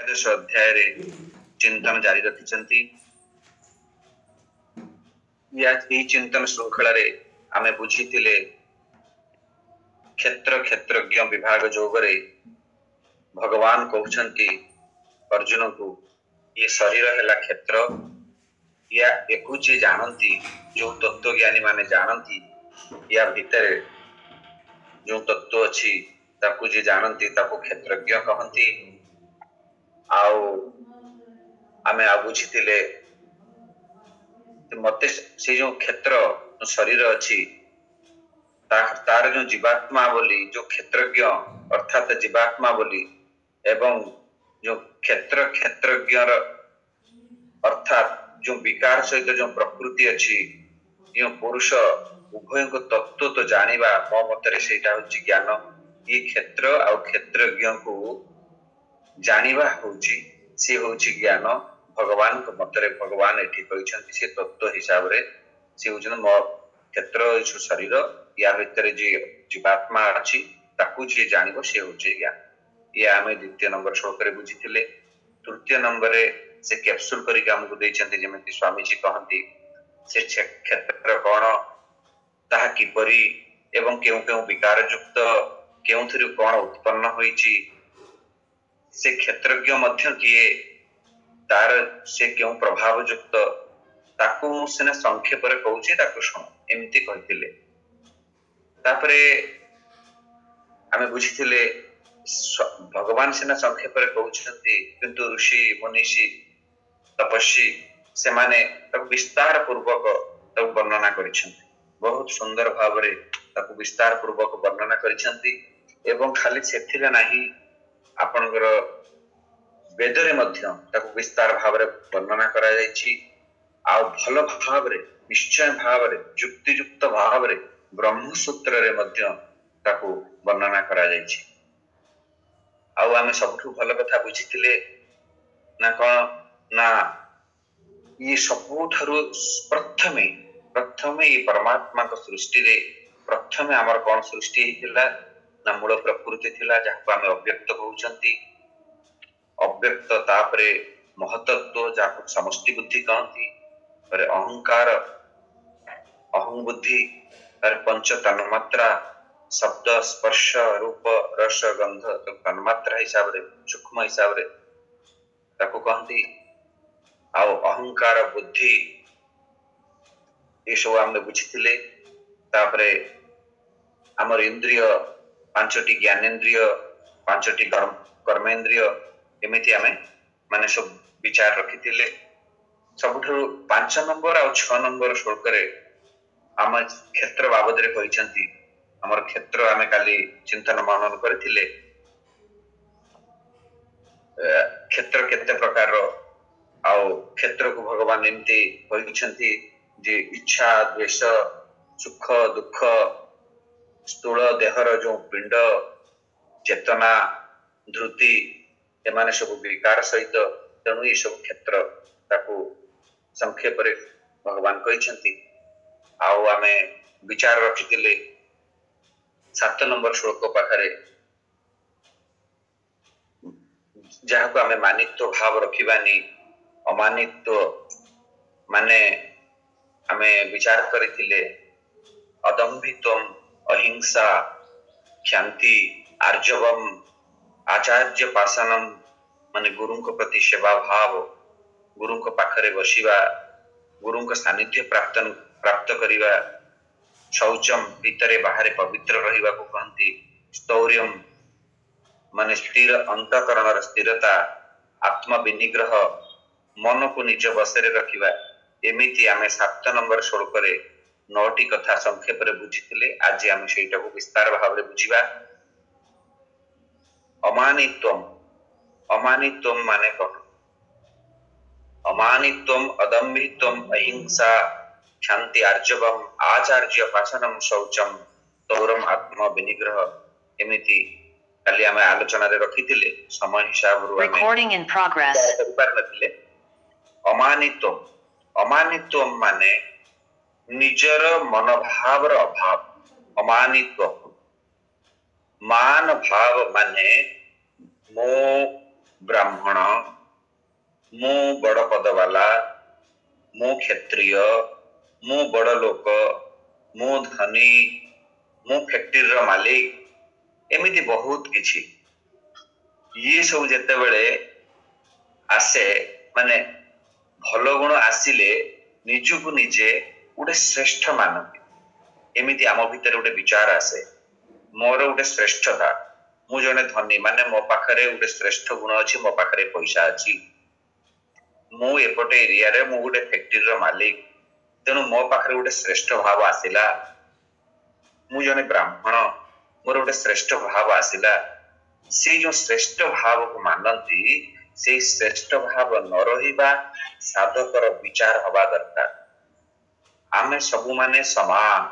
एकादश अध्याय रे चिंतन जारी रखिछंती। या चिंतन श्रृंखला रे आमे बुझीतिले क्षेत्र क्षेत्रज्ञ विभाग जोगरे भगवान कहउछंती अर्जुन को ये शरीर है क्षेत्र या एकु जे जानती जो तत्व ज्ञानी माने जानती या भीतर जो तत्व अच्छी ताकू जे जानती ताकू क्षेत्रज्ञ कहती। आउ आमे आ बुझीतिले मते से जो क्षेत्र शरीर अच्छी तार जो जीवात्मा बोली जो क्षेत्रज्ञ अर्थात जीवात्मा बोली एवं जो क्षेत्र क्षेत्रज्ञ अर्थात जो विकार सहित जो प्रकृति अच्छी जो पुरुष उभय को तत्व तो जानिबा मो मतरे सेटा होची ज्ञान। ये क्षेत्र आ क्षेत्रज्ञ को जानिबा होची से होची ज्ञान। भगवान को मतरे भगवान एठी कहिसंती से तत्व हिसाब रे से होचन मो क्षेत्र जो शरीर या भीतर जे जीवात्मा अछि ताकू जे जानिबो से होची ज्ञान। ये आमे द्वितीय नंबर श्लोक रे बुझिथिले। तृतीय नंबर रे से कैप्सूल करी हमको देइछंती जेमति स्वामी जी कहंती से क्षेत्र कोन ताहा किपरि एवं केउ केउ विकार युक्त केउथिरु कोन उत्पन्न होईची से क्षेत्रज्ञ मध्य किए तार से केउ प्रभाव युक्त ताकू सेना संक्षेप रे कहूची ताकू सुन एमति कहिथिले। तापरे आमे बुझिथिले भगवान सेना संक्षेप रे कहउछंती किंतु ऋषि मुनिषि तपस्वी से माने तक विस्तार पूर्वक तक वर्णना करिसंती। बहुत सुंदर भाव रे तक विस्तार पूर्वक वर्णना करिसंती एवं खाली सेथिले नाही आपनकर वेद रे मध्य तक विस्तार भाव रे वर्णना करा जायछि। आ भल भाव रे निश्चय भाव रे युक्ति युक्त भाव रे ब्रह्म सूत्र रे मध्य तक वर्णना करा जायछि। आउ आमे सबठु भल कथा बुझितिले ना कोन ना ये सबुठारु प्रथमे ये परमात्मा को सृष्टि रे प्रथमे हमर कोन सृष्टि हिला ना मूल प्रकृति थिला जाको आमे अव्यक्त कहउछंती। अव्यक्त तापरे महतत्व जाको समष्टि बुद्धि कहंती पर अहंकार अहं बुद्धि पर पंच तन्मात्रा शब्द स्पर्श रूप रस गंध तो तन्मात्रा हिसाब रे सूक्ष्म हिसाब रे ताको कहंती। आउ अहंकार बुद्धि ये सब हमने बुझिथिले। तापरे हमर इंद्रिय पांचटी ज्ञानेन्द्रिय पांचटी कर्मेन्द्रिय एमिति आमे माने सब विचार रखिथिले। सबठु 5 नंबर आ 6 नंबर श्लोक रे हम क्षेत्र बाबद रे कहिसंती। हमर क्षेत्र आमे काली चिंतन मनन करथिले। क्षेत्र केते प्रकार रो आउ क्षेत्र को भगवान एमती कहिसंती जे इच्छा द्वेष सुख दुख स्थूल देहर जो पिंड चेतना धृति एमाने सब विकार सहित तेणु ये सब क्षेत्र ताकू संक्षेप रे भगवान कहिसंती। आउ आमे विचार रखितिले 7 नंबर श्लोक पाखरे जहाको आमे मानित्व भाव रखिबानी अमानित्व माने आमे विचार करितिले अदम्भित्वम अहिंसा क्षांति आर्जवम आचार्य पासनम माने गुरु को प्रति सेवा भाव गुरु को पाखरे बसिबा गुरु को सानिध्य प्राप्त करिबा शौचम भीतरे बाहरे पवित्र रहिबा को कहंती। स्थौर्यम माने स्थिर अंतःकरण स्थिरता आत्म विनिग्रह मन को निज बसरे रखिबा एमिति आमे 7 नंबर श्लोक रे 9टी कथा संक्षेप रे बुझितिले। आज आमे सेटा को विस्तार भाव रे बुझिबा। अमानित्वम माने कोन? अमानित्वम अदम्भित्वम अहिंसा क्षांति आर्जवम आचार्य पासनम शौचम तौरम आत्म विनिग्रह एमिति काली आमे आलोचना रे रखितिले। समय हिसाब रो रिकॉर्डिंग इन प्रोग्रेस। अमानित्व माने निजर मनोभाव अभाव अमानित्व। मान भाव माने मो ब्राह्मण मु बड़ पदवाला मु क्षत्रिय मु बड़ लोक मु धनी मु फैक्ट्री रो मालिक एमिति बहुत किछि ये सब जेते बेले आसे माने भल गुण आसिले निजुकु निजे गोटे श्रेष्ठ मानती एमिति आम भितर गोटे विचार आसे मोर गोटे श्रेष्ठता मु जने धनी माने मो पाखरे गोटे श्रेष्ठ गुण अछि मो पाखरे पैसा अछि मु एपटे एरिया रे मु गोटे फैक्ट्री रो मालिक तेणु मो पाखरे गोटे श्रेष्ठ भाव आसिला मु जने ब्राह्मण मोर गोटे श्रेष्ठ भाव आसिला से जो श्रेष्ठ भाव को मानती से श्रेष्ठ भाव न रहिबा साधकर विचार हवा दरकार आमे सबु माने समान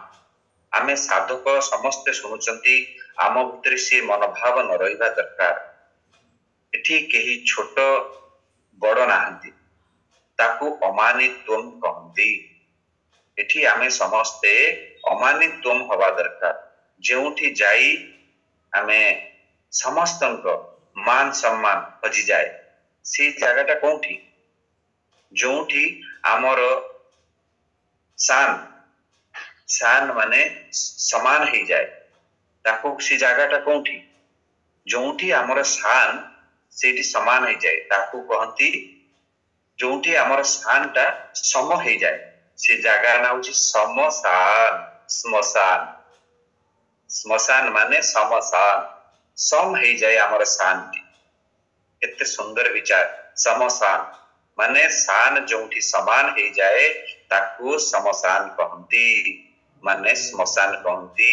आमे साधक समस्ते शुणुचंती आम भितर से मनोभाव न रहिबा दरकार एठी केही छोट बड़ नाहंती ताकू अमानित्वम कहंती एठी आमे समस्ते अमानित्वम हवा दरकार जेउठी जाई आमे समस्तंक मान सम्मान हजि जाए से जगहटा कोठी जोठी आमर शान शान माने समान ही जाए ताको से जगहटा कोठी जोठी आमर शान सेठी समान ही जाए ताको कहंती जोठी आमर शानटा सम ही जाए से जगह ना होची समशान श्मशान श्मशान माने समशान सम ही जाए आमर शांति एते सुंदर विचार समशान माने शान जोठी समान ही जाए ताकू समशान कहंती माने श्मशान कहंती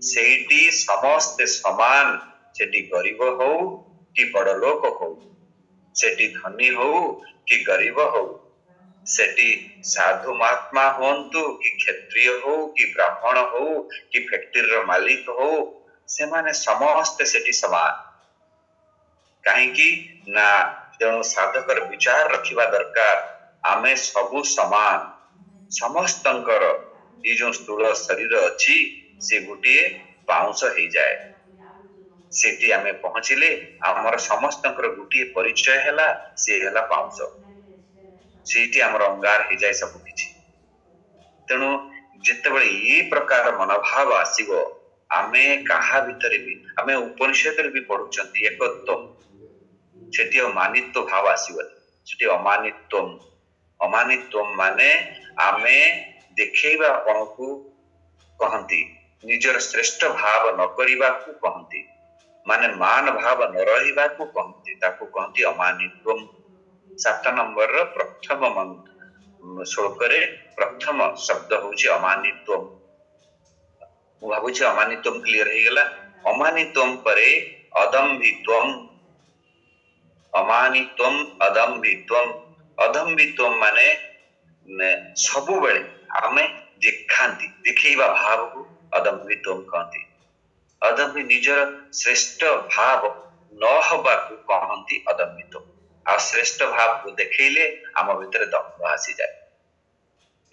सेठी समस्ते समान सेठी गरीब हो कि बड़ लोक हो सेठी धनी हो कि गरीब हो सेठी साधु महात्मा होंतु कि क्षत्रिय हो कि ब्राह्मण हो कि फैक्ट्री रो मालिक हो से माने समस्ते सेठी समान कहीं ना तेणु साधकर विचार रखिबा दरकार आमे सबु समान समस्तंकर ये जो स्थूल शरीर अच्छी से गोटे पाउंस हो जाए सेठी आमे पहुंचिले आमर समस्तंकर गोटे परिचय हैला से हैला पाउंस सेठी आमर अंगार हो जाए सब किछि तेणु जेतेबेले ये प्रकार मनोभाव आसीबो आमे काहा भितरे भी आमे उपनिषद रे भी पढुचंती एकत्व सेठी अमानित्व भाव आसीबो सेठी अमानित्व माने आमे देखैबा कोनकु कहंती निजर श्रेष्ठ भाव न करिबा को कहंती माने मान भाव न रहिबा को कहंती ताको कहंती अमानित्व 7 नंबर रो प्रथम श्लोक रे प्रथम शब्द होची अमानित्व मु भाबुची अमानित्व क्लियर हे गेला अमानित्व परे अदम्भित्वम अमानित्वम अदम्भित्वम अदम्भित्वम माने सबु बेले आमे देखांती देखैबा भाव को अदम्भित्वम कहंती अदम्भि निजर श्रेष्ठ भाव न हबा को कहंती अदम्भित्वम आ श्रेष्ठ भाव को देखैले आम भितर दम्भ आसी जाए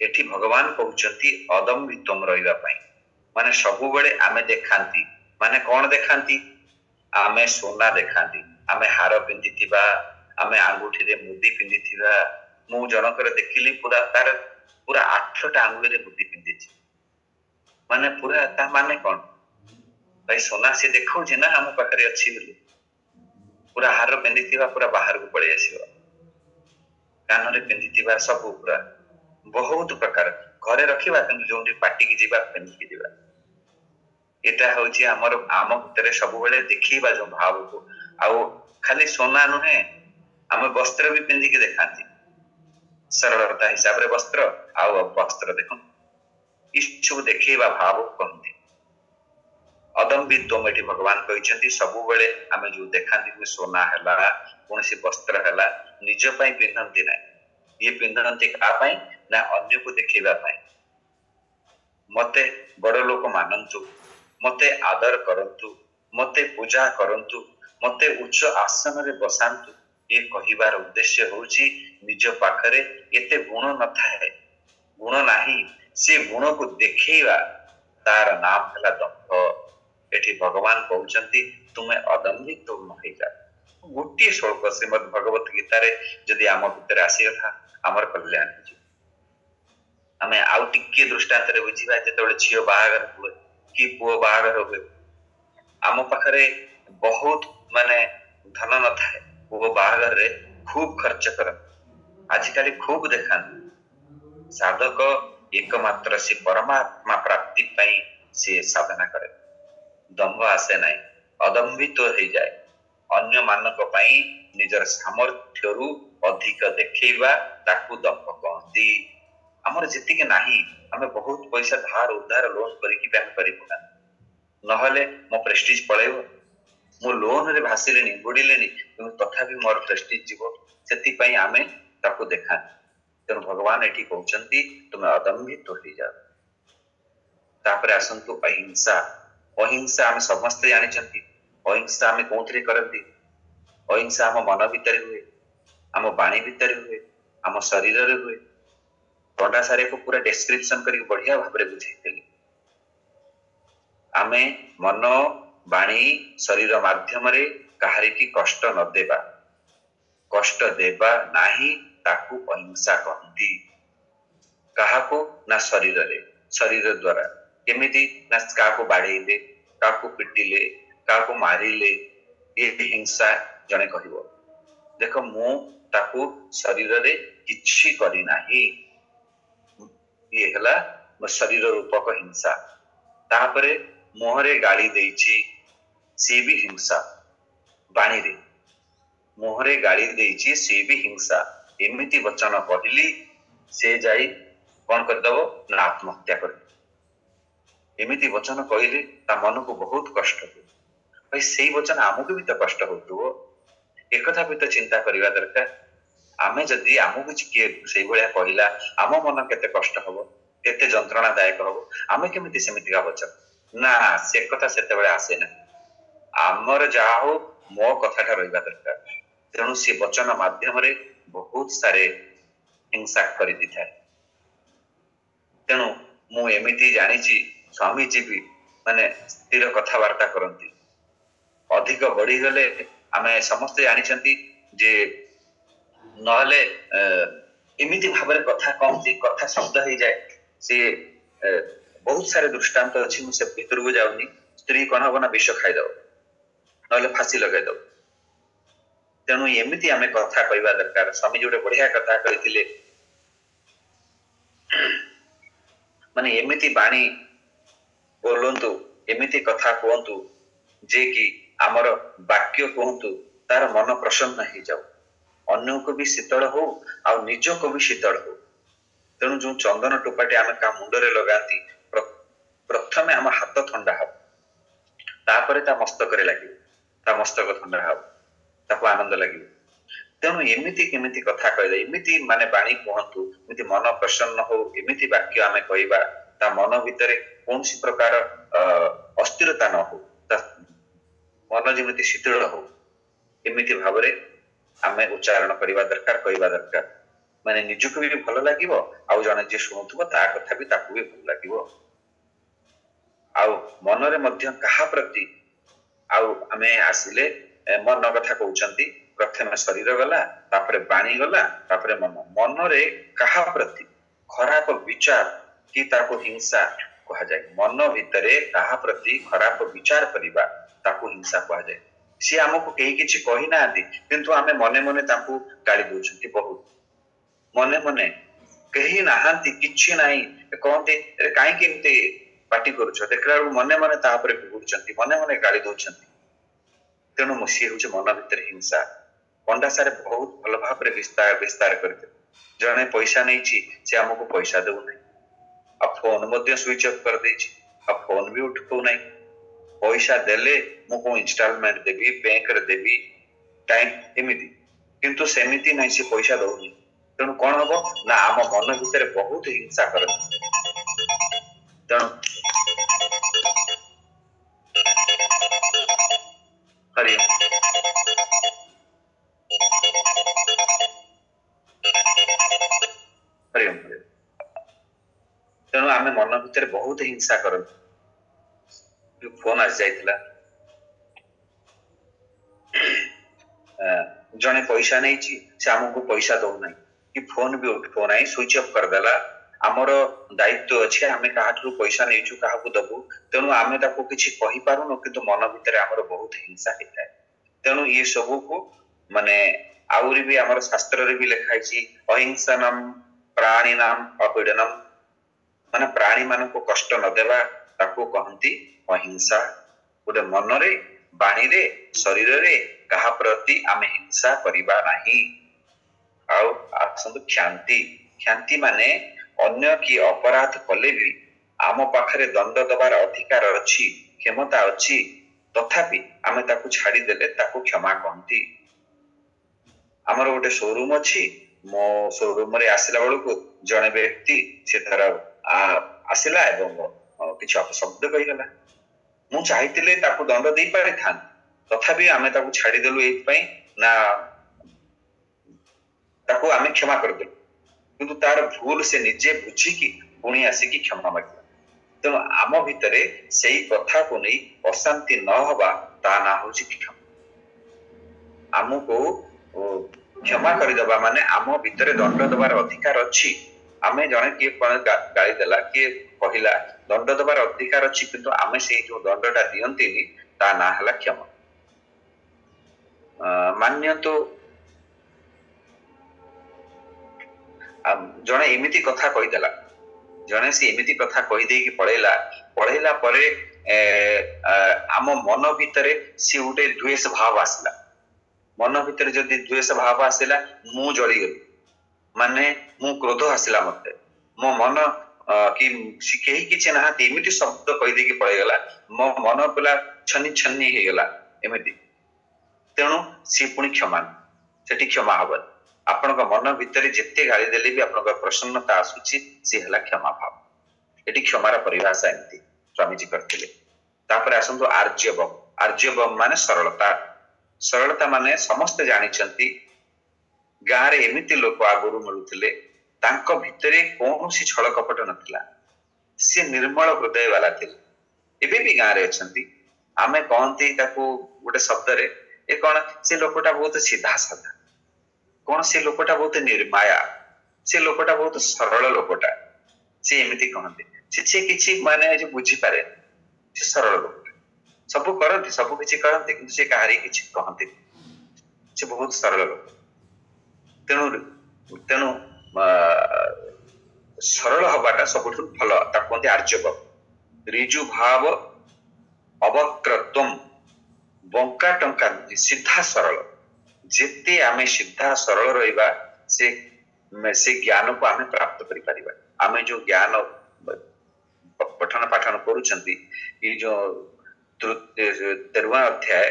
एठी भगवान कहउचंती अदम्भित्वम रहिबा पई माने सबु बेले आमे देखांती माने कोन देखांती आमे सोना देखांती आमे हार पिंदिथिबा आमे आंगुठी रे मुदी पिंदिथिबा मु जनकर देखिली पूरा तार पूरा 8टा आंगुली रे मुदी पिंदिछि माने पूरा ता माने कोन भाई सोना से देखौ जे ना हम पाखरे अछि बोली पूरा हार पिंदिथिबा पूरा बाहर को पळे आसीबा कान रे पिंदिथिबा सब पूरा बहुत प्रकार घरे रखिबा किंतु जोंडी पार्टी की जीवा पिंदि की जीवा एटा होची हमर आम भितरे सब बेले देखिबा जो भाव को आउ खाली सोना नुहे हम वस्त्र भी पिंधि के देखांती सरलता हिसाब रे वस्त्र आउ वस्त्र देखो इछु देखिबा भाव कहंती अदम्भित्वम एठी भगवान कहिसंती सब बेले हमें जो देखांती कि सोना हैला कोनसी वस्त्र हैला निज पई पिंधंती ना ये पिंधंती का पई ना अन्य को देखिबा पई मते बड़ लोक मानंतु मते आदर करंतु मते पूजा करंतु मते उच्च आसन रे बसांतु ये कहिबार उद्देश्य होची निज पाखरे एते गुण न थाए गुण नाही से गुण को देखैबा तार नाम हला दम्भ एठी भगवान कहउचंती तुमे अदम्भित्व नहिजा गोटे श्लोक श्रीमद भगवत गीतार जदि आम भितर आसीगला आमर कल्याण हो आमे आउ टिके दृष्टांत रे बुझिबा जेतेबेले झियो बाहागर हुए कि पुओ बाहागर हुए आम पाखरे बहुत माने धन न थाए पुओ बाहागर रे खूब खर्च कर आजिकाली खूब देखा साधक एकमात्र से परमात्मा प्राप्ति पाई से साधना करे दम्भ आसे नहीं अदम्भित हो जाए अन्य मानक पाई निजर सामर्थ्यरु अधिक देखैबा ताकू दम्भ कहती हमर जेतिके नाही हमें बहुत पैसा धार उधार लोन करिकि बैंक करिबो ना नहले मो प्रेस्टीज पळेबो मो लोन रे भासिलेनी बुडिलेनी किंतु तथापि मोर प्रेस्टीज जीवो सेति पई आमे ताकू देखा तेणु भगवान एठी कहउचंती तुमे अदम्भित हो जाओ तापरे आसंतु अहिंसा अहिंसा आमे समस्त जानिचंती अहिंसा आमे कोथरे करंती अहिंसा हम मन भीतर हुए हम बाणी भीतर हुए हम शरीर रे हुए पंडा सारे को पूरा डिस्क्रिप्शन करके बढ़िया भाव में बुझेइली आमे मन बाणी शरीर माध्यम रे काहारी की कष्ट न देबा कष्ट देबा नाही ताकू अहिंसा कहती काहाको ना शरीर द्वारा केमिति ना काहाको बाड़ेइले काहाको पिटिले काहाको मारिले ये हिंसा जने कहिबो देखो मु ताकू शरीर रे किछि करि नाही ये हला मो शरीर रूपक हिंसा तापरे मोहरे गाली देइछि से भी हिंसा बाणी रे मोहरे गाली देइछि से भी हिंसा एमिति वचन कहली से जाई कौन कर दबो ना आत्महत्या कर एमिति वचन कहले ता मन को बहुत कष्ट हो भाई सेही वचन आमको भी तो कष्ट होतुओ एक कथा भी तो चिंता करिवा दरकार आमे जदि आमको किए सेही भलिया कहला आम मन केते कष्ट हबो केते जंत्रणादायक हबो आमे केमिति सेमितिका वचन ना से कथा सेते बेले आसे ना आमर जा हो मो कथाटा रहिबा दरकार तेणु से वचन माध्यम रे बहुत सारे हिंसा कर दी था तेणु मु एमिति जानिछि स्वामी जी भी माने स्थिर कथावार्ता करंती अधिक बढ़ी गले आमे समस्त जानिछंती जे नहले एमिति भाबरे कथा कहंती कथा शब्द हो जाए से बहुत सारे दृष्टांत अछि मु से भीतर को जाउनी स्त्री कोन होना विष खाइ दो नहले फांसी लगाइ दो तेणु एमिति आमे कथा कहवा दरकार स्वामी जी बढ़िया कथा कहिथिले माने एमिति बाणी बोलंतु एमिति कथा कहंतु जे कि आमर वाक्य कहंतु तार मन प्रसन्न हो जाओ अन्य को भी शीतल हो आ निज को भी शीतल हो तेणु जो चंदन टोपाटे आमे का मुंडरे लगाती प्रथमे आम हाथ ठंडा हो तापरे ता मस्तक रे लागियो ता मस्तक ठंडा हो ताको आनंद लागियो तेणु एमिति केमिति कथा कहले एमिति माने बाणी कहंतु एमिति मन प्रसन्न हो एमिति वाक्य आमे कहबा ता मन भितरे कोनसी प्रकार अस्थिरता न हो ता मन जेमिति शीतल हो एमिति भाबरे आमे उच्चारण करिवा दरकार कहबा दरकार माने निजको भी भल लागिवो आ जने जे सुनुथबो ता कथा भी ताकू भी भल लागिवो आ मन रे मध्य कहा प्रति आ आमे आसिले मन कथा कहउचंती प्रथम शरीर गला तापरे बाणी गला तापरे मन मन रे कहा प्रति खराब विचार कि ताको हिंसा कहा जाए मन भितरे कहा प्रति खराब विचार करिबा ताको हिंसा कहा जाए सी हमको कहीं किछि कहि नाथि किंतु आमे मने मने ताको गाली दोछंती बहुत मने मने कहि नाहंती किछि नाही कहते रे काहे केमते पार्टी करूछ देखला मने मने ता ऊपर गुडचंती मने मने गाली दोछंती तेणु मुसी होचे मन भितर हिंसा पंडा सारे बहुत भल भाव रे विस्तार करते जने पैसा नहीं छी से हमको पैसा देउ नहीं अब फोन मध्ये स्विच ऑफ कर देछि अब फोन भी उठतो नहीं पैसा देले मु को इंस्टॉलमेंट देबी बैंक रे देबी टाइम एमिति किंतु सेमिति नहीं से पैसा दउनी तेणु कौन हबो ना आम मन भितर बहुत हिंसा कर तेणु हरि हरि तेणु आमे मन भितर बहुत हिंसा कर फोन आस जाइथिला जने पैसा नहीं से आमको पैसा दौ ना कि फोन भी उठो ना स्विच ऑफ करदेला आमर दायित्व अच्छे आम क्या पैसा नहीं क्या दबू तेणु आम किसी कही पारुन कि मन भितर आमर बहुत हिंसा होता है तेणु ये सब को माने आउरी भी आमर शास्त्र रे भी लिखाई अहिंसनम प्राणी नाम अपीडनम माने प्राणी मान को कष्ट न देवा ताको कहती अहिंसा गोटे मन रे बाणी रे शरीर रे कहा प्रति आमे हिंसा करिबा नाही आउ आसंतु क्षांति क्षांति माने अन्य की अपराध कले भी आम पाखरे दंड दबार अधिकार अच्छी क्षमता अच्छी तथापि आमे ताकू छाड़ी देले ताकू क्षमा कहती आमर गोटे शोरूम अच्छी मो शोरूम रे आसिला बेलू जड़े व्यक्ति से तार आसिला एवं किसी अपशब्द कहीगला मु चाहिए ताकू दंड दे पारि था तथापि आमे ताकू छाड़ीदेलु एइपाई ना ताकू आमे क्षमा करदेलु किंतु तार भूल से निजे बुझिकी पुणी आसिकी क्षमा मागिला तेणु आम भितरे सेई कथा को नहीं अशांति न हवा ता ना होची क्षमा आमको क्षमा करदेबा माने आम भितरे दंड देवार अधिकार अच्छी आमे जने किए गाली देला किए कहला दंड देवार अधिकार अच्छी किंतु आमे से जो दंडटा दियंतीनी ता ना हला क्षमा मान्य तो जने एमिति कथा कहीदेला जने से एमिति कथा कही देकी पढ़ेला परे आम मन भितरे सी गोटे द्वेष भाव आसला मन भितर जदि द्वेष भाव आसला मु जली गली माने मु क्रोध आसला मते मो मन कि कहीं किसी ना एमती शब्द कहीदेकी पड़ेगला मो मन पला छन्नी छन्नी हो गला एमती तेणु सी पुणी क्षमा से क्षमा हबन आपण मन भितर जिते गाली देले भी आपण प्रसन्नता आसुची सी हला क्षमा भाव एटी क्षमार परिभाषा एमती स्वामी जी करथिले तापर आसंतु आर्जवम आर्जवम माने सरलता सरलता माने समस्त जानिचंती गाँ रे एमिति लोक आगुरु मिलुथिले तांको भितरे कौनसी छल कपट नथिला से निर्मल हृदय वाला थिले एबे भी गाँ रे अछंती आमे कहंती ताकू गोटे शब्द रे ए कोन से लोकटा बहुत सीधा साधा कोन से लोकटा बहुत निर्माया से लोकटा बहुत सरल लोकटा से एमिति कहंती से किछि माने जे बुझी पारे से सरल लोक सब करती सब किछि करती किंतु से कहारी किछि कहंती से बहुत सरल लोक तेणु तेणु सरल हवाटा सबुठ भल कहते आर्जव रिजु भाव अवक्रत्वम बंका टंका सीधा सरल जेते आमे सीधा सरल रहिबा से ज्ञान को आमे प्राप्त करि परिबा आमे जो ज्ञान पठन पाठन करूछंती ई जो 13वां अध्याय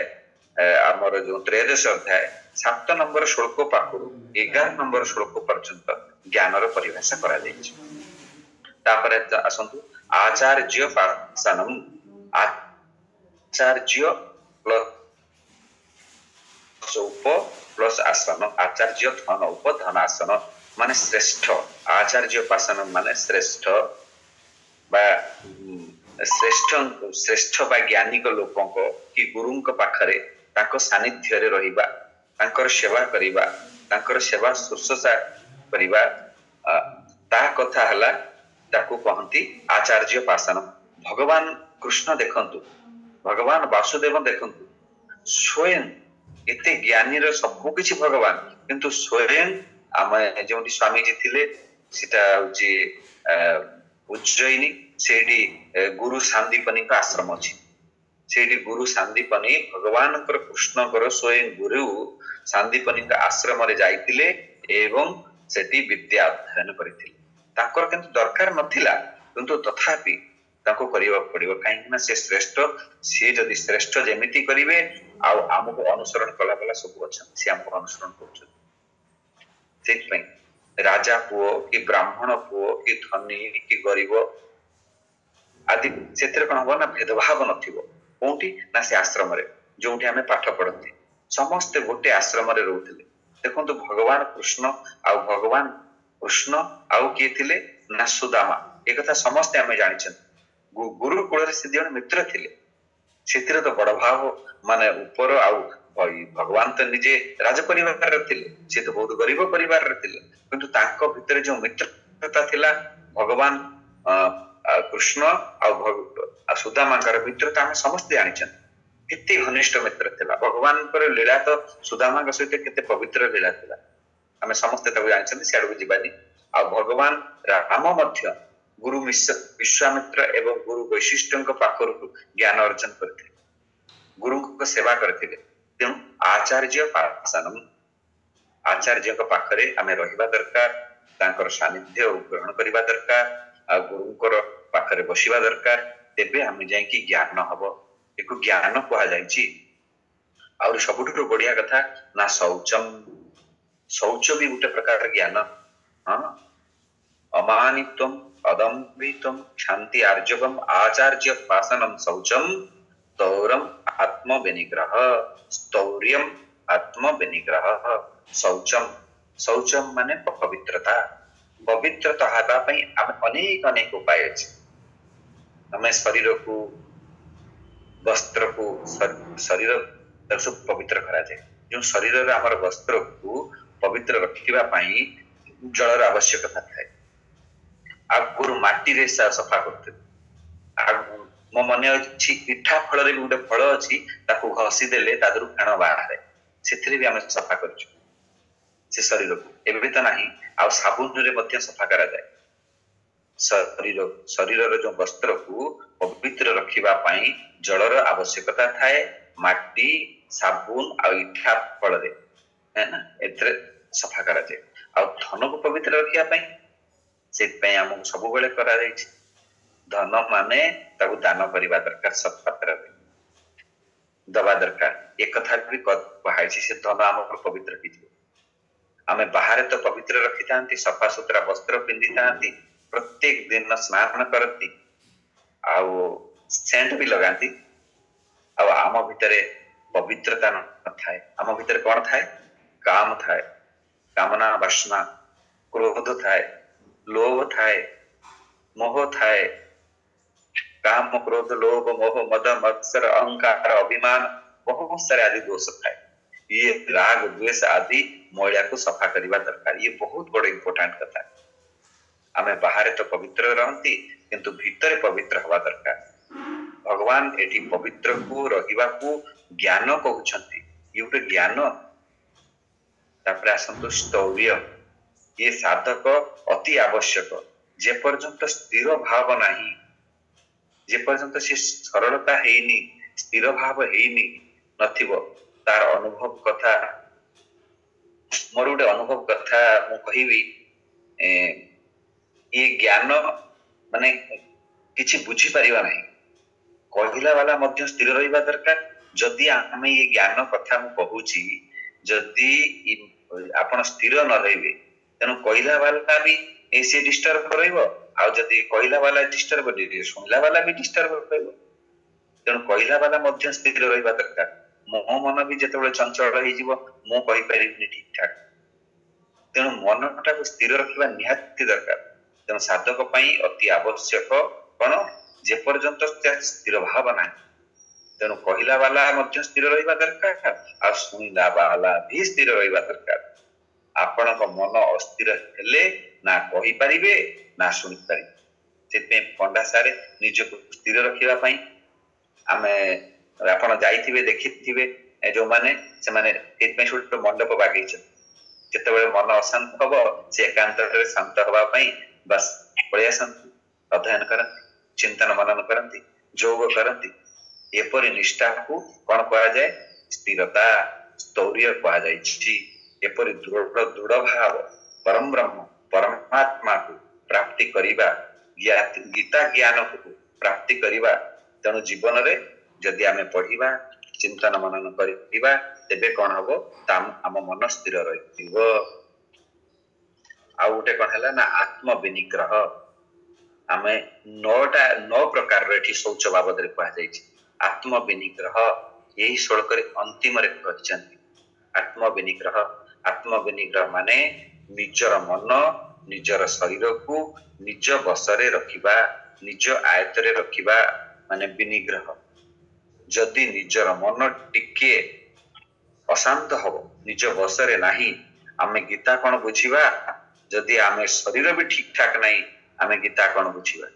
आमर जो 13 अध्याय 7 नंबर श्लोक पाखरु 11 नंबर श्लोक पर्यंत ज्ञानर परिभाषा करा जायछि तापर आसंतु आचार्य पासनम आचार्य प्लस उप प्लस आसन आचार्य धन उप धन आसन माने श्रेष्ठ आचार्य पासनम माने श्रेष्ठ बा श्रेष्ठ श्रेष्ठ बा ज्ञानिक लोकंक कि गुरुंक पाखरे तांको सानिध्य रे रहिबा तांकर सेवा करिबा तांकर सेवा शुश्रूषा करिबा ता कथा हला ताकू कहंती आचार्य पासन भगवान कृष्ण देखंतु भगवान वासुदेव देखंतु स्वयं एते ज्ञानी रो सब किछि भगवान किंतु स्वयं आम जो स्वामी जी थिले सेटा जे उज्जयिनी सेठी गुरु सांदीपनी का आश्रम अछि सेठी गुरु सांदीपनी भगवान कृष्ण स्वयं गुरु सांदीपनी का आश्रम रे जाइतिले एवं सेठी विद्या अध्ययन करितिले ताकर किंतु दरकार नथिला किंतु तथापि ताको करिवा पड़िबो काहे ना से श्रेष्ठ से जदि श्रेष्ठ जेमिति करिवे आ हमको अनुसरण कला कला सब अच्छा से हमको अनुसरण करछ ठीक पई राजा पुओ कि ब्राह्मण पुओ कि धनी कि गरीब आदि क्षेत्र कौन हम ना भेदभाव नथिबो कोंठी ना से आश्रम रे जोंठी हमें पाठ पढ़ती समस्त गोटे आश्रम रे रहउथिले देखंतु भगवान कृष्ण आ भगवान कृष्ण आउ किए थिले ना सुदामा एक कथा समस्त हमें जानिछन गुरुकुल रे से जण मित्र थिले सेतिर तो बड़ भाव माने ऊपर आ भगवान तो निजे राज परिवार थिले से तो बहुत गरीब परिवार थिले किंतु तांको भितर जो मित्रता थिला भगवान कृष्ण आ सुदामांकर मित्रता हम समस्त जानिछन केते घनिष्ठ मित्र थिला भगवान पर लीला तो सुदामा सहित केते पवित्र लीला थिला हमें समस्त तक जानिछन सियाड़ को जीवानी आ भगवान राम मध्य गुरु विश्वामित्र एवं गुरु वैशिष्ठ पाखर ज्ञान अर्जन करते गुरु को सेवा करते तेणु आचार्य पासनम आचार्य पाखरे आमे रहिबा दरकार तांकर सानिध्य ग्रहण करिबा दरकार आ गुरुंकर पाखरे बसिबा दरकार तेबे आमे जाय कि ज्ञान हबो एको ज्ञान कहा जायछि और सबुठु बढ़िया कथा ना शौचम शौच भी गोटे प्रकार ज्ञान हां अमानित्वम अदम्भित्वम शांति आर्जवम आचार्य पासनम शौचम तौरम आत्म विनिग्रह स्थौर्यम आत्म विनिग्रह शौचम शौचम माने पवित्रता पवित्रता हेबा पई अनेक अनेक उपाय अछि हमें शरीर को वस्त्र को शरीर सब पवित्र करा जाए जो शरीर रे हमर वस्त्र को पवित्र रखिबा पई जलर आवश्यकता थाए आगुरु माटी रे सफा करते मो मन अच्छी इठा फल रे गोटे फल अच्छी ताको घसी देले तादरु फेण बाहर सेथरे भी हम सफा करछु से शरीर को एबे त नाही आ साबुन रे मध्य सफा करा जाए शरीर रे जो वस्त्र को पवित्र रखिबा पई जलर आवश्यकता थाए माटी साबुन आ इठा फल रे है ना एतरे सफा करा जाए आ धन को पवित्र रखिया पई से पई हमको सब बेले करा जाय छी धन माने ताकू दान करिबा दरकार सब पात्र दबा दरकार एक कथा भी कहाई से धन हमको पवित्र की आमे बाहर तो पवित्र रखी थांती सफा सुतरा वस्त्र पिंधि थांती प्रत्येक दिन स्नान करती आउ सेंट भी लगाती आउ आम भितरे पवित्रता न थाए आम भितरे कौन थाए काम थाए कामना वासना क्रोध थाए लोभ थाए मोह थाए काम क्रोध लोभ मोह मद मत्सर अहंकार अभिमान बहुत सारे आदि दोष थाए ये राग द्वेष आदि मैला को सफा करवा दरकार ये बहुत बड़ इंपोर्टेंट कथा आमे बाहर तो पवित्र रहती किंतु भीतर पवित्र हवा दरकार भगवान एटी पवित्र को रहिबा को ज्ञान कहउछंती ये उटे ज्ञान तापर आसंतो स्थौर्य ये साधक अति आवश्यक जे पर्यंत स्थिर भाव नाही जे पर्यंत से सरलता हेनी स्थिर भाव हेनी नथिबो तार अनुभव कथा मोर गोटे अनुभव कथा मु कहिबी ये ज्ञान माने किछि बुझी परिबा नाही कहिला वाला मध्य स्थिर रहिबा दरकार जदि आमे ये ज्ञान कथा मु कहूची जदि आपण स्थिर न रहिबे तेनु कहिला वाला भी ऐसे डिस्टर्ब करइबो आ जदि कहिला वाला डिस्टर्ब करिबे सुनला वाला भी डिस्टर्ब करइबो तेनु कहिला वाला मध्य स्थिर रहिबा दरकार मो मन भी जेतबे चंचल रहि जीवो मो कहि परिबनी ठीक ठाक तेनु मनटा को स्थिर रखिबा निहाती दरकार तेनु साधक पई अति आवश्यक कोन जे पर्यंत स्थिर भाव ना तेनु कहिला वाला मध्य स्थिर रहिबा दरकार आ सुनिला वाला भी स्थिर रहिबा दरकार आपण को मन अस्थिर हेले ना कहि परिबे ना सुनि परिबे सेते पंडा सारे निज को स्थिर रखिबा पई आमे आपण जाइथिबे देखिथिबे जो माने से माने एतमे छोट मंडप बागै छ जेतेबे मन अशांत हबो से एकांत रे शांत हबा पई बस प्रयासन अध्ययन कर चिंतन मनन करंती योग करंती एपरि निष्ठा को कोन कहा जाय स्थिरता स्थौर्य कहा जाय छी एपरि दृढ़ भाव परम ब्रह्म परमात्मा को प्राप्ति करिबा गीता ज्ञान को प्राप्ति करिबा तेनु जीवन रे जदि आमे पढ़िबा चिंतन मनन करिबा तेबे कोन हबो ताम हम मन स्थिर रहिबो आ उटे कोन हला ना आत्म विनिग्रह आमे 9 प्रकार रेठी शौच बाबद रे कहा जाय छी आत्म विनिग्रह यही श्लोक रे अंतिम रे कहचंती आत्म विनिग्रह माने निजर मन निजर शरीर को निज बसरे रखिबा निज आयत रे रखिबा माने विनिग्रह जदि निजर मन टिके अशांत हब निज बसरे नाही आमे गीता कौन बुझिबा जदि आमे शरीर भी ठीक ठाक नहीं आमे गीता कौन बुझिबा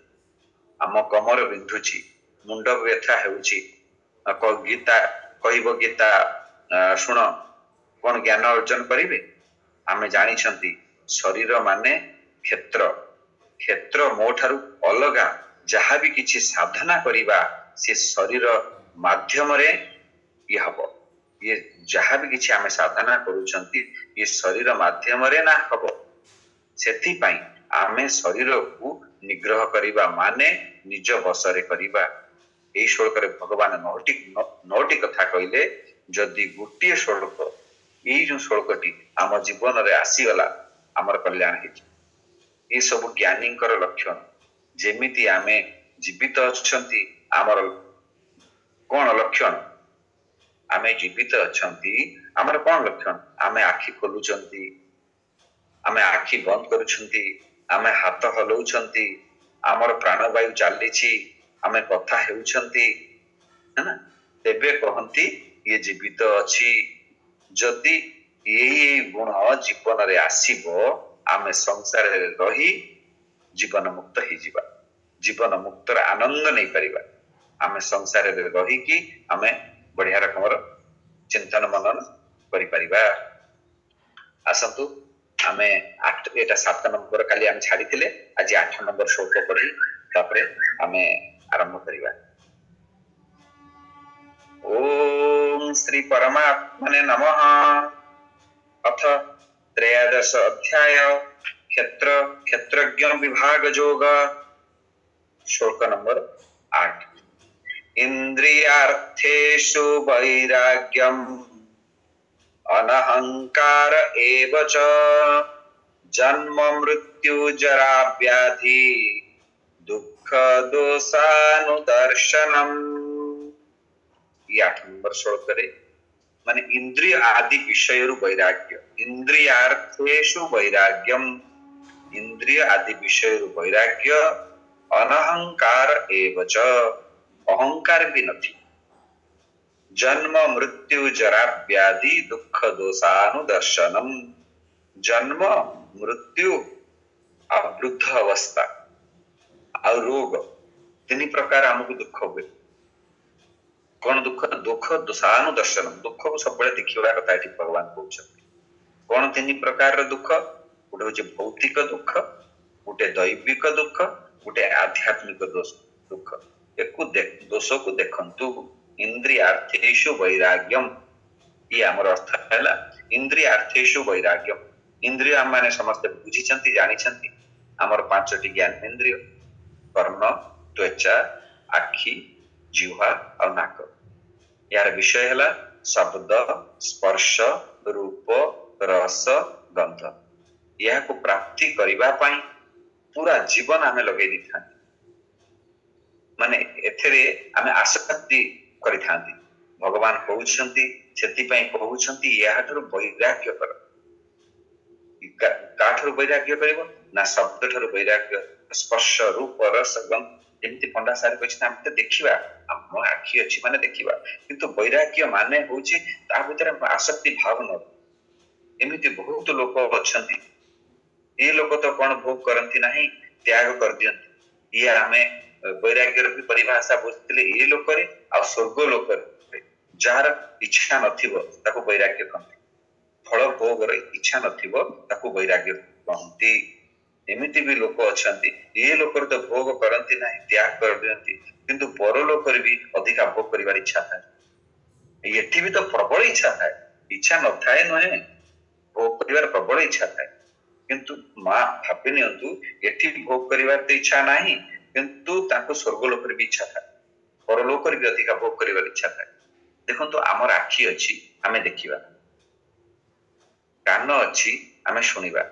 आम कमर बिंधुची मुंड व्यथा हेउची गीता कहब गीता शुण कौन ज्ञान अर्जन करिवे आमे जानिछंती शरीर माने क्षेत्र क्षेत्र मो ठारू अलगा जहाँ भी किछि साधना करिबा से शरीर माध्यम रे ये हब ये जहाँ भी किछि आमे साधना करूछंती ये शरीर माध्यम रे ना हब सेथि पई आमे शरीर को निग्रह करिबा माने निज बसरे करिबा एई श्लोक रे भगवान नौटी कथा कहिले जदि गोटे श्लोक एई जो श्लोकटी आम जीवन रे आसीगला आमर कल्याण हेछि ये सब ज्ञानी लक्षण जेमिति आमे जीवित अच्छंती आमर कौन लक्षण आमे जीवित अच्छंती आमर कौन लक्षण आमे आखि खोलुचंती आमे आखि बंद करूछंती आमे हाथ हलौछंती आमर प्राणवायु चालीछि आमे कथा हेउछंती है ना तेबे कहंती ये जीवित अछि जदि ये गुण जीवन रे आसीबो आमे संसार रे रही जीवन मुक्त ही जीवा जीवन मुक्तर आनंद नहीं परिबा आमे संसार रे रही कि आमे बढ़िया रकमर चिंतन मनन करि परिबा आसंतु आमे 8 एटा 7 नंबर काली आमे छाडी थिले आज 8 नंबर श्लोक पढी तापरे आमे आरंभ करिबा ओम श्री परमात्मने नमः अथ त्रयोदश अध्याय क्षेत्र क्षेत्रज्ञ विभाग योग श्लोक नंबर 8 इंद्रियार्थेषु वैराग्यम अनहंकार एव च जन्म मृत्यु जरा व्याधि दुख दोषानुदर्शनम। ये 8 नंबर श्लोक रे माने इंद्रिय आदि विषय वैराग्य इंद्रियार्थेषु वैराग्यम इंद्रिय आदि विषय वैराग्य अनहंकार एव च अहंकार भी नहीं जन्म मृत्यु जरा व्याधि दुख दोषानुदर्शनम जन्म मृत्यु और वृद्ध अवस्था और रोग तीन प्रकार आमको दुख हुए कौन दुख दुख दोषानुदर्शन दुख को सब देखा कथा ये भगवान कहते कौन तीन प्रकार दुख गोटे हूँ भौतिक दुख गोटे दैविक दुख गोटे आध्यात्मिक दुख एक दोष को देखंतु इंद्रियार्थेषु वैराग्यम ये आमर अर्थ है इंद्रियार्थेषु वैराग्यम इंद्रिय माने समस्त बुझी जानी आमर 5टी ज्ञानेन्द्रिय कर्ण त्वचा आखि जिह्वा और नाक यार विषय है शब्द स्पर्श रूप रस गंध यह को प्राप्ति करिबा पाई पूरा जीवन आमे लगे दी था माने एथरे आमे आसक्ति करि थांती भगवान कहउछंती सेति पई कहउछंती या ठर वैराग्य कर का ठर वैराग्य करिवो ना शब्द ठर वैराग्य स्पर्श रूप रस गंध जेमती पंडा सारे कहछि हम त देखिबा हम आखि अछि माने देखिबा किंतु वैराग्य माने होछि ता भीतर आसक्ति भाव न एमिति बहुत लोक अछंती ये लोक तो कौन भोग करती नहीं त्याग कर दियंती ये आमे वैराग्य भी परिभाषा बुझिले ये लोक रे आ स्वर्ग लोक रे जार इच्छा नथिबो ताको वैराग्य कहंती फल भोग रे इच्छा नथिबो ताको वैराग्य कहंती एमिति भी लोक अछंती ये लोक तो भोग करती नहीं त्याग कर दियंती किंतु परलोक रे भी अधिक भोग करिवार इच्छा थाए एठी भी तो प्रबल इच्छा थाए इच्छा न थाए नहे भोग करिवार प्रबल इच्छा थाए किंतु मां भाबि नियंतु एठी भोग करिवार ते इच्छा नाही किंतु ताको स्वर्ग लोक रे भी इच्छा थाए परलोक रे भी अधिक भोग करिवार इच्छा थाए देखंतु हमर आखि अछि हमें देखिबा कान अछि हमें सुनिबा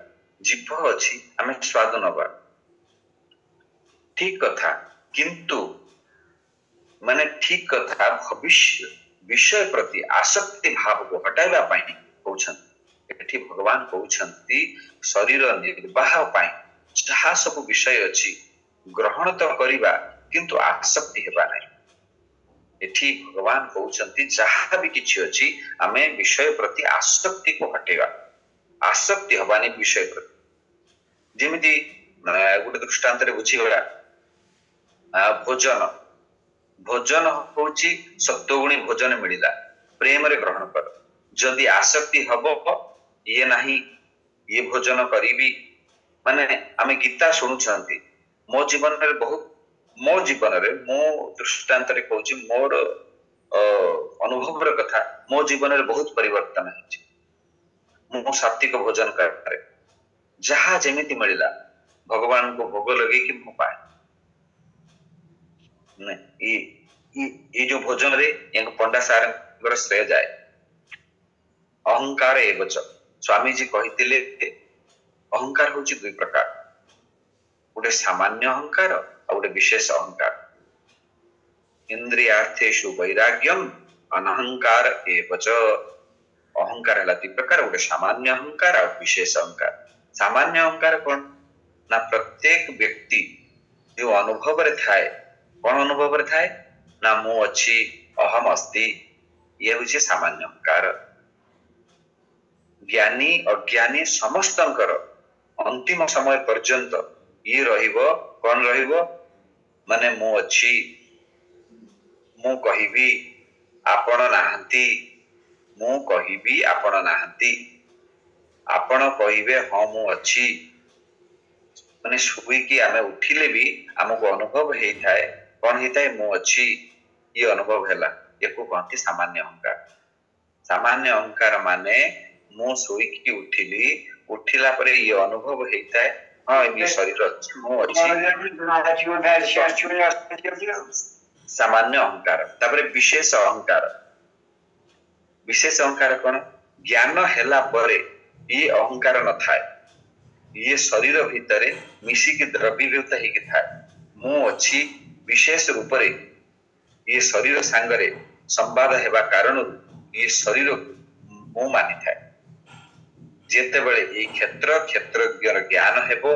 जीभ अछि हमें स्वाद नबा ठीक कथा किंतु माने ठीक कथा भविष्य विषय प्रति आसक्ति भाव को हटाइबा पाई कहउछन एठी भगवान कहउछंती शरीर निर्वाह पाई जहा सब विषय अछि ग्रहण तो करिबा किंतु आसक्ति हेबा नहीं एठी भगवान कहउछंती जहाँ भी किछि अछि आमे विषय प्रति आसक्ति को हटेगा आसक्ति हबानी विषय प्रति जेमिति गोटे दृष्टांत रे बुझिगला भोजन भोजन होची सत्वगुणी भोजन मिलिला प्रेम रे ग्रहण कर जदि आसक्ति हबो ये नाही ये भोजन करीबी माने आमे गीता सुनुछंती मो जीवन रे बहुत मो जीवन रे मो दृष्टांत रे कहूची मोर अनुभव रे कथा मो जीवन रे बहुत परिवर्तन है मो सात्विक भोजन करे जहाँ जेमिति मिलिला भगवान को भोग लगे कि मो पाए ये जो भोजन रे पंडा सार श्रेय जाए अहंकार एवच स्वामी जी कहितिले अहंकार होची दुई प्रकार गोटे सामान्य अहंकार और गोटे विशेष अहंकार इंद्रियार्थेषु वैराग्यम अनहंकार एवच अहंकार है दुई प्रकार गोटे सामान्य अहंकार और विशेष अहंकार सामान्य अहंकार कौन ना प्रत्येक व्यक्ति जो अनुभव रे थाए कौन अनुभव रे थाए ना मु अच्छी अहम अस्ति ये होची सामान्य अहंकार ज्ञानी अज्ञानी समस्तंकर अंतिम समय पर्यंत ये रहिबो कौन रहिबो माने मु अच्छी मु कहिबी आपण नाहंती मु कहिबी आपण नाहंती आपण कहिबे हाँ मु अच्छी माने सुई की आमे उठिले भी हमको अनुभव हेई थाए कौन हेई थाए मु अच्छी ये अनुभव हैला एको कहती सामान्य अहंकार माने मु सोई की उठिली उठिला परे ये अनुभव हेता है हाँ ये शरीर अच्छी मु अच्छी सामान्य अहंकार तापरे विशेष अहंकार कौन ज्ञान हैला परे ये अहंकार न थाए ये शरीर भितरे मिसिकी द्रवीभूत हेकी थाए मु अच्छी विशेष रूप रे ये शरीर सांगरे संवाद हेबा कारण ये शरीर मु मानि थाए जेते बेले ये क्षेत्रज्ञ ज्ञान हेबो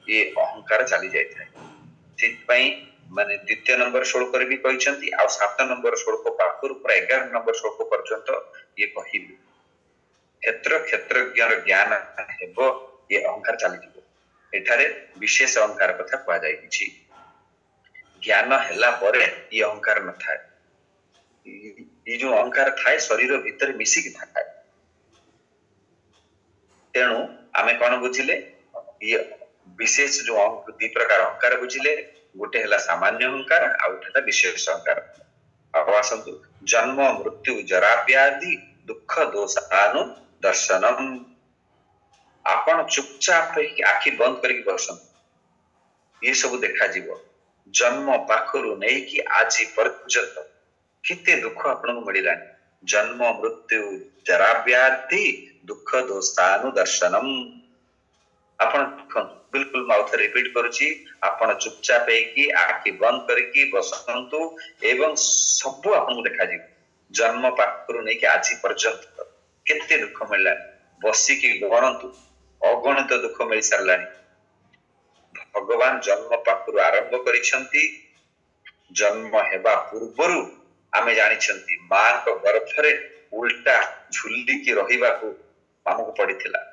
ये अहंकार चली जाय थाए ठीक पई माने द्वितीय नंबर श्लोक रे भी कहिसंती आ 7 नंबर श्लोक पाखुर पर 11 नंबर श्लोक पर्यंत ये कहिबे क्षेत्रज्ञ ज्ञान हेबो ये अहंकार चली जिवो एठारे विशेष अहंकार कथा कहा जाय किछि ज्ञान हैला परे ये अहंकार न थाए ये जो अहंकार थाए शरीर भीतर मिसिकी थाए तेणु आमे कौन बुझिले ये विशेष जो दि प्रकार अहंकार बुझिले गोटे हैला सामान्य अहंकार आ गोटे विशेष अहंकार आसंतु जन्म मृत्यु जरा व्याधि दुख दोषानु दर्शनम आपण चुपचाप आखि बंद करके बसन ये सब देखा जीव जन्म पाखरु नहीं कि आज पर्यंत किते दुख आपन को मिलानी जन्म मृत्यु जरा व्याधि दुख दोषानु दर्शनम आपण बिल्कुल माउथ रिपीट करूची आपण चुपचाप हेकी आखि बंद करके बसंतु एवं सब आपन देखा जी जन्म पाखरु नहीं कि आज पर्यंत केते दुख मिलला बसी की गणंतु अगणित दुख मिल सारलानी भगवान जन्म पाखरु आरंभ करिसंती जन्म हेबा पूर्वरु आमे जानिछंती मां को गर्भरे उल्टा झुल्ली की रहिबा को हमको पड़िथिला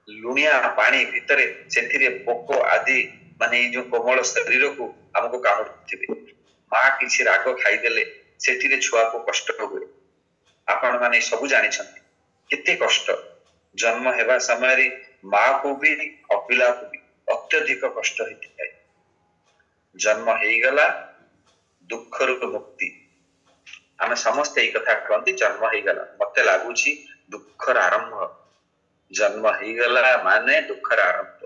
लुनिया पानी भितरे सेथिरे पोको आदि माने जो कोमल शरीर को हमको कामुथिबे मां किछि राग खाई देले सेथिरे छुआ को कष्ट हुए आपण माने सब जानिछंती किते कष्ट जन्म हेबा समय रे मां को भी अपिला को भी अत्यधिक कष्ट होइଥାଏ जन्म हेई गला दुख रो मुक्ति आमे समस्त एक कथा कहंती जन्म हेई गला मते लागुची दुखर आरंभ जन्म हेई गला माने दुखर आरंभ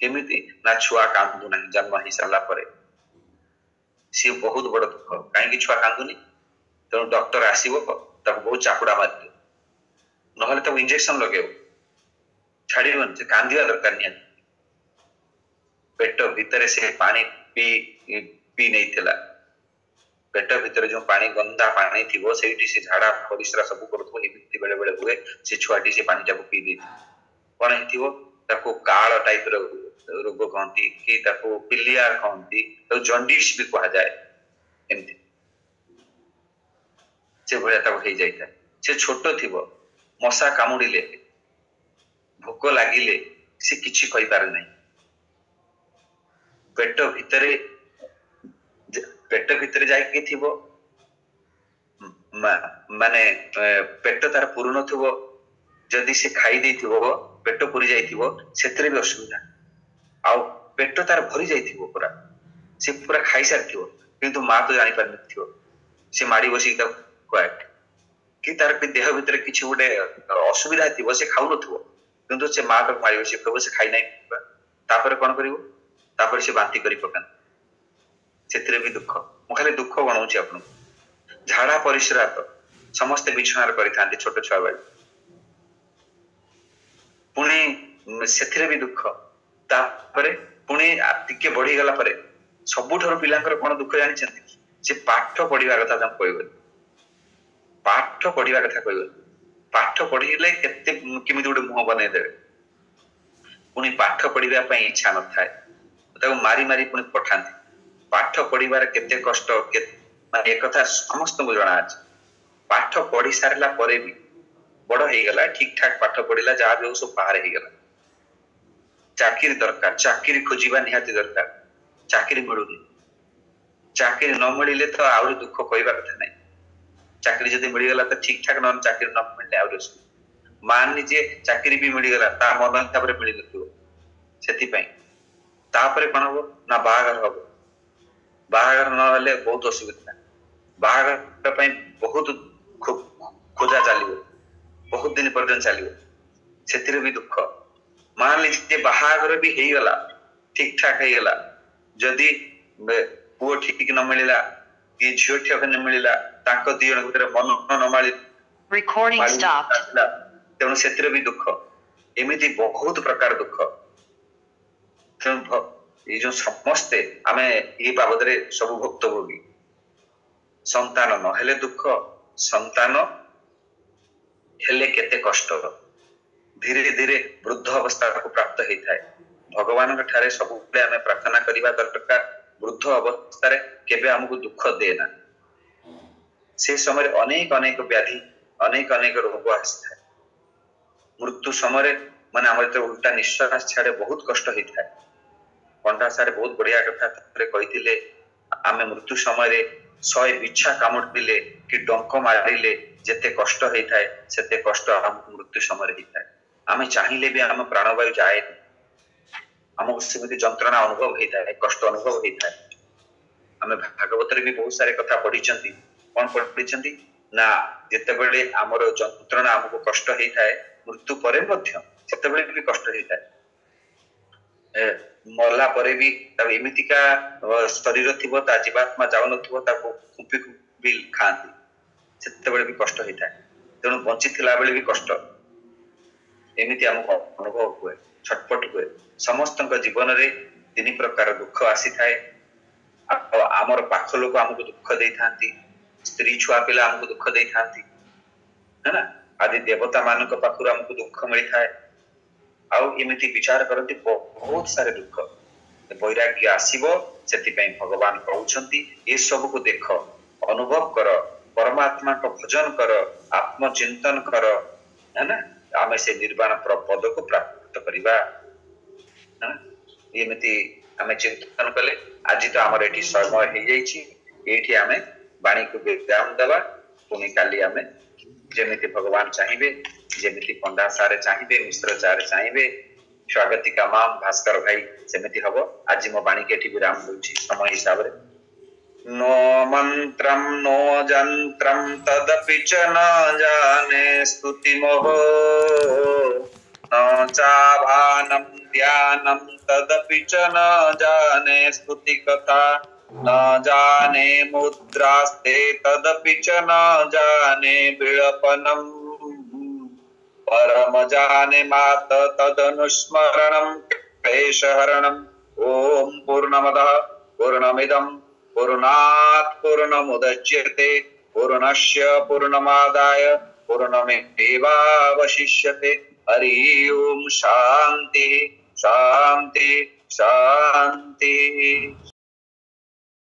केमिति ना छुआ कांदु नाही जन्म हेई साला परे सी बहुत बड़ दुख काहे कि छुआ कांदुनी तो डॉक्टर आसीबो तब बहुत चापुडा मारते नहले तब इंजेक्शन लगेबो छाड़ीबन से कांदिया दरकार नहीं पेट भीतर से पानी पी नहीं थिला पेट भीतर जो पानी गंदा पानी थी सेठी से झाड़ा परिश्रा सब करथो एमिति बेले बेले हुए से छुआटी से पानी जाको पी दे कोन हेथिवो ताको काळ टाइप रो रोग कहंती कि ताको पिलिया कहंती तो जॉन्डिस भी कहा जाए एमिति से भाया हो जाए से छोट थी मशा कामुड़े भोक लगिले से किसी कही पारे नहीं पेट भितर जाके थी माने पेट तार पूर्ण थो जदि से खाई दे पेट पूरी जाइए भी असुविधा आउ पेट तार भरी जाइए पूरा से पूरा खाई सारी किंतु माँ तो जानी पार न से माड़ी बसिक खुआए कि तार देह भितर किसी गोटे असुविधा थी से खाऊ न किंतु से माँ तो माड़ी बसिक कहब से खाई ना तापर कौन कर से बांति कर पकान से भी दुख मु खाली दुख बनाऊँ आपन झाड़ा परिश्रा तो समस्ते बिछणार करें छोट छुआ बेल पुणी से भी दुख तापरे पुणी टिके बढ़ी गला परे सबुठार पिलांकर कौन दुख जानी से पाठ पढ़ा कथा कहगल पाठ पढ़ा कथा कहगल पाठ पढ़ले केमी गोटे मुह बनईदे पुणी पाठ पढ़ा इच्छा न था मारी मारी पुणी पठाती पाठ पढ़ार केते कष्ट माने एक कथा समस्त को जना अछि पाठ पढ़ी सारला परे भी बड़ हो गला ठीक ठाक पाठ पढ़ला जहाँ भी सब बाहर हो गला चाकरी दरकार चाकरी खोजा निहाती दरकार चाकरी मिलूनी चाकरी न मिले तो आउरी दुख कहवा कथा नहीं चाकरी जदि मिलगला तो ठीक ठाक न चाकरी न मिलने आउरी मान जे चाकरी भी मिलगला ता मन हिसाब से मिल नथिबो सेति पई तापरे कोन हो ना बाहागर हो बाहागर न हेले बहुत असुविधा बाहागर पई बहुत खोजा चलिबो बहुत दिन पर्यंत चलिबो सेतिरे भी दुख मान लीजिए बाहागर भी हो गला ठीक ठाक हो गला जदि पुओ ठीक न मिलला कि झील ठीक न मिलला तांको दी जन भीतर मन न माली Recording stopped. तेणु सेतिरे भी दुख एमिति बहुत प्रकार दुख तेणु ये जो समस्ते आमे ये बाबद रे सब भुक्तभोगी संतान न हेले दुख संतान हेले केते कष्ट धीरे धीरे वृद्ध अवस्था को प्राप्त होता है भगवान ठारे सब आमे प्रार्थना करबा दरकार वृद्ध अवस्था रे केबे हमको दुख देना से समय अनेक अनेक व्याधि अनेक अनेक रोग आसी है मृत्यु समय माने हमर तो उल्टा निश्वास छाड़े बहुत कष्ट होता है पंडा सारे बहुत बढ़िया कथा कही आमे मृत्यु समय 100 बिछा कामुड़े कि डंक मारिले जेते कष्ट होता है सेते कष्ट हमको मृत्यु समय होता है आमे चाहिए भी आम प्राणवायु जाए आमको सेमती जंत्रणा अनुभव होता है कष्ट अनुभव होता है आमे भागवत भी बहुत सारे कथा पढ़ी कौन पढ़ी ना जितेबले आमर जंत्रणा आमको कष्ट होता है मृत्यु पर भी कष्ट होता है मरला परे भी एमतीका शरीर थी जीवात्मा जाऊन खुंपी खुंपी खाती से भी कष्ट होता है तेणु बंची बेले भी कष्ट एमती आमको अनुभव हुए छटपट हुए समस्त जीवन रे 3 प्रकार दुख आसी थाए आमर पाख लोक आमको दुख दे थांती स्त्री छुआ पिला आमको दुख दे थांती है ना आदि देवता मान पाखु आमको दुख मिली थाए आउ एमती विचार करती बहुत सारे दुख वैराग्य आसीबो सेति भगवान कहउछंती ये सब को देख अनुभव कर परमात्मा को भजन कर आत्मचिंतन कर है ना आमे से निर्वाण पद को प्राप्त करिबा एमती आमे चिंतन कले आज तो आमर एठी समय हो जाइछि एठी आमे वाणी को विराम देबा पुनी काली आमे जेमिति भगवान चाहिए जेमिति पंडा सारे चाहिए मिश्र सारे चाहिए स्वागतिका माम भास्कर भाई सेमिति हबो आज मो वाणी के विराम दूची समय हिसाब रे नो मंत्रम नो जंत्रम तदपि च न जाने स्तुति मोह न चाभानम ध्यानम तदपि च न जाने स्तुति कथा न जाने मुद्रास्ते तदपि च न जाने विलपनम परम जाने मात तदनुस्मरणम क्लेशहरणम ओम पूर्णमदः पूर्णमिदं पूर्णात् पूर्णमुदच्यते पूर्णस्य पूर्णमादाय पूर्णमेवावशिष्यते हरि ओम शांति शांति शांति।